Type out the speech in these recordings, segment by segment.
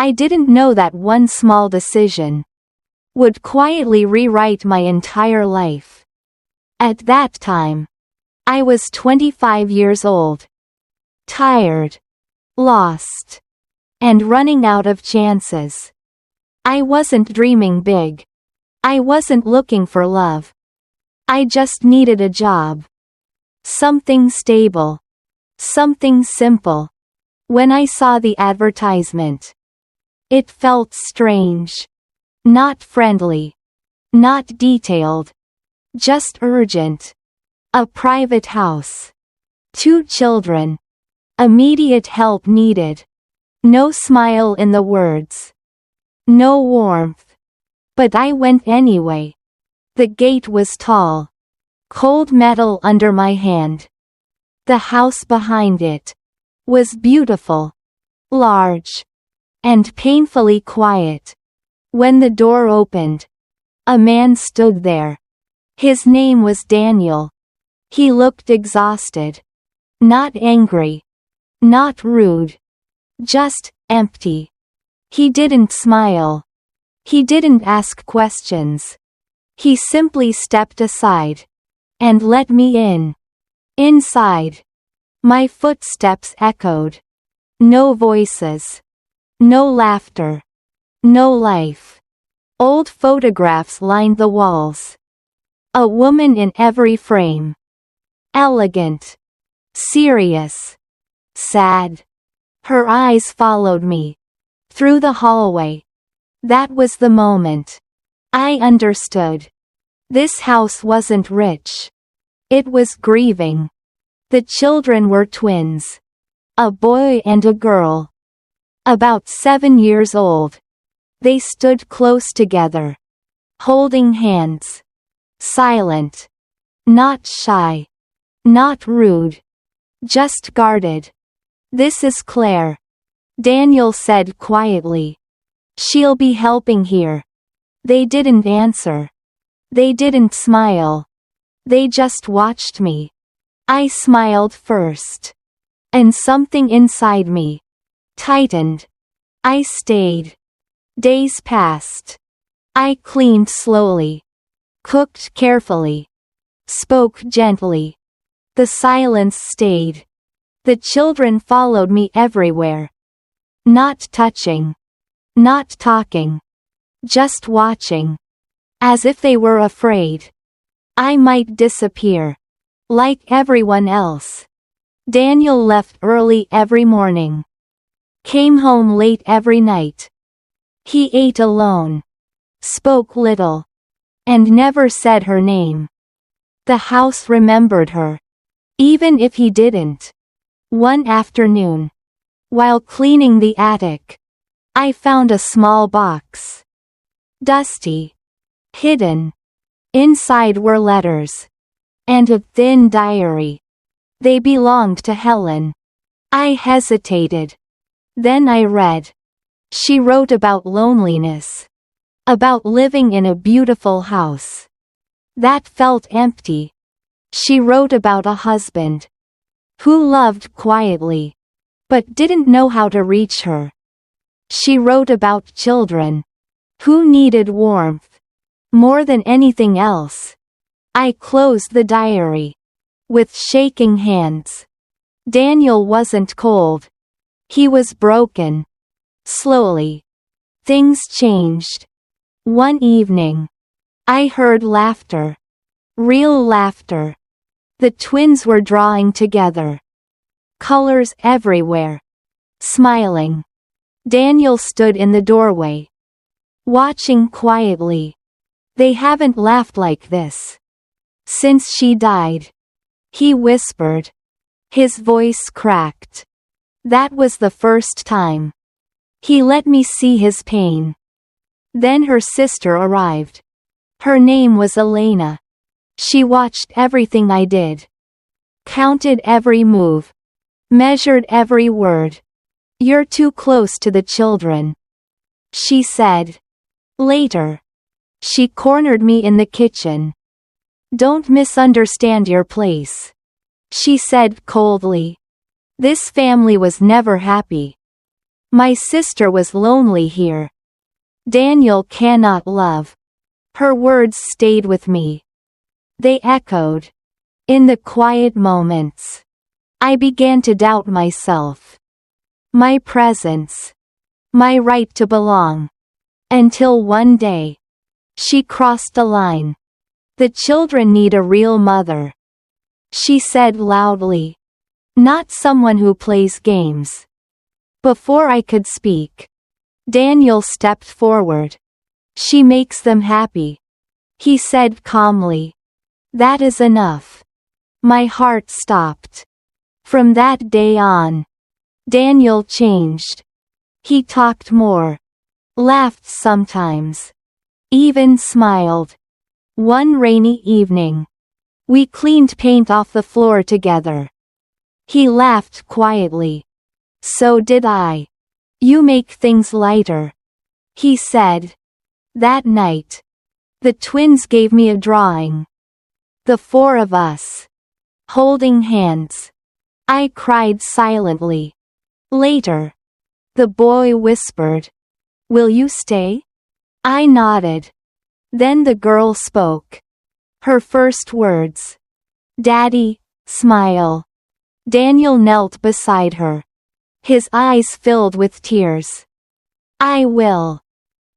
I didn't know that one small decision would quietly rewrite my entire life. At that time, I was 25 years old, tired, lost, and running out of chances. I wasn't dreaming big. I wasn't looking for love. I just needed a job. Something stable. Something simple. When I saw the advertisement, it felt strange. Not friendly. Not detailed. Just urgent. A private house. 2 children. Immediate help needed. No smile in the words. No warmth. But I went anyway. The gate was tall. Cold metal under my hand. The house behind it was beautiful, large, and painfully quiet. When the door opened, a man stood there. His name was Daniel. He looked exhausted. Not angry. Not rude. Just empty. He didn't smile. He didn't ask questions. He simply stepped aside and let me in. Inside, my footsteps echoed. No voices. No laughter. No life. Old photographs lined the walls. A woman in every frame. Elegant. Serious. Sad. Her eyes followed me through the hallway. That was the moment I understood. This house wasn't rich. It was grieving. The children were twins. A boy and a girl. About 7 years old. They stood close together. Holding hands. Silent. Not shy. Not rude. Just guarded. "This is Claire," Daniel said quietly. "She'll be helping here." They didn't answer. They didn't smile. They just watched me. I smiled first. And something inside me tightened. I stayed. Days passed. I cleaned slowly. Cooked carefully. Spoke gently. The silence stayed. The children followed me everywhere. Not touching. Not talking. Just watching. As if they were afraid I might disappear. Like everyone else. Daniel left early every morning. Came home late every night. He ate alone. Spoke little. And never said her name. The house remembered her. Even if he didn't. One afternoon, while cleaning the attic, I found a small box. Dusty. Hidden. Inside were letters. And a thin diary. They belonged to Helen. I hesitated. Then I read. She wrote about loneliness. About living in a beautiful house that felt empty. She wrote about a husband who loved quietly, but didn't know how to reach her. She wrote about children who needed warmth more than anything else. I closed the diary with shaking hands. Daniel wasn't cold. He was broken. Slowly, things changed. One evening, I heard laughter. Real laughter. The twins were drawing together. Colors everywhere. Smiling. Daniel stood in the doorway. Watching quietly. They haven't laughed like this since she died. He whispered. His voice cracked. That was the first time. He let me see his pain. Then her sister arrived. Her name was Elena. She watched everything I did. Counted every move. Measured every word. "You're too close to the children," she said. Later, she cornered me in the kitchen. "Don't misunderstand your place," she said coldly. "This family was never happy. My sister was lonely here. Daniel cannot love. Her words stayed with me. They echoed. In the quiet moments, I began to doubt myself. My presence. My right to belong. Until one day, she crossed the line. The children need a real mother, she said loudly. Not someone who plays games. Before I could speak, Daniel stepped forward. She makes them happy, he said calmly. That is enough. My heart stopped. From that day on, Daniel changed. He talked more, laughed sometimes, even smiled. One rainy evening, we cleaned paint off the floor together. He laughed quietly. So did I. You make things lighter, he said. That night, the twins gave me a drawing. The four of us, holding hands. I cried silently. Later, the boy whispered, "Will you stay?" I nodded. Then the girl spoke. Her first words. "Daddy, smile." Daniel knelt beside her. His eyes filled with tears. "I will,"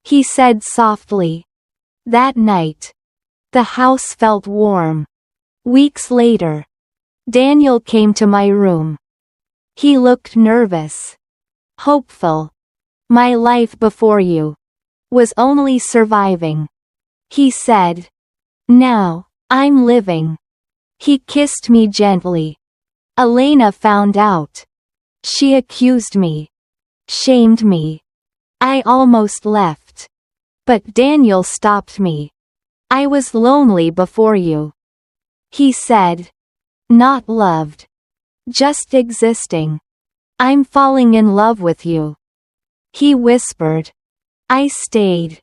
he said softly. That night, the house felt warm. Weeks later, Daniel came to my room. He looked nervous. Hopeful. "My life before you was only surviving," he said. "Now, I'm living." He kissed me gently. Elena found out. She accused me. Shamed me. I almost left. But Daniel stopped me. "I was lonely before you," he said. "Not loved. Just existing. I'm falling in love with you," he whispered. I stayed.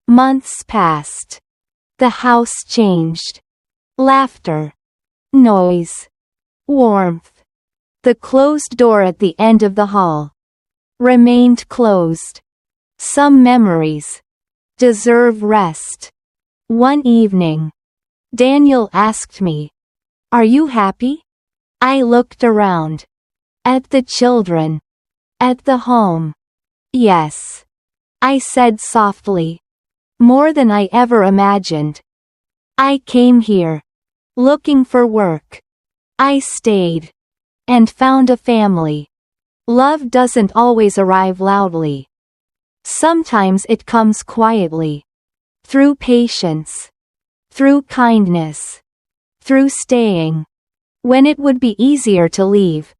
Months passed. The house changed. Laughter. Noise. Warmth. The closed door at the end of the hall remained closed. Some memories deserve rest. One evening, Daniel asked me, "Are you happy?" I looked around. At the children. At the home. "Yes," I said softly. "More than I ever imagined. I came here looking for work. I stayed. And found a family. Love doesn't always arrive loudly. Sometimes it comes quietly. Through patience. Through kindness. Through staying. When it would be easier to leave."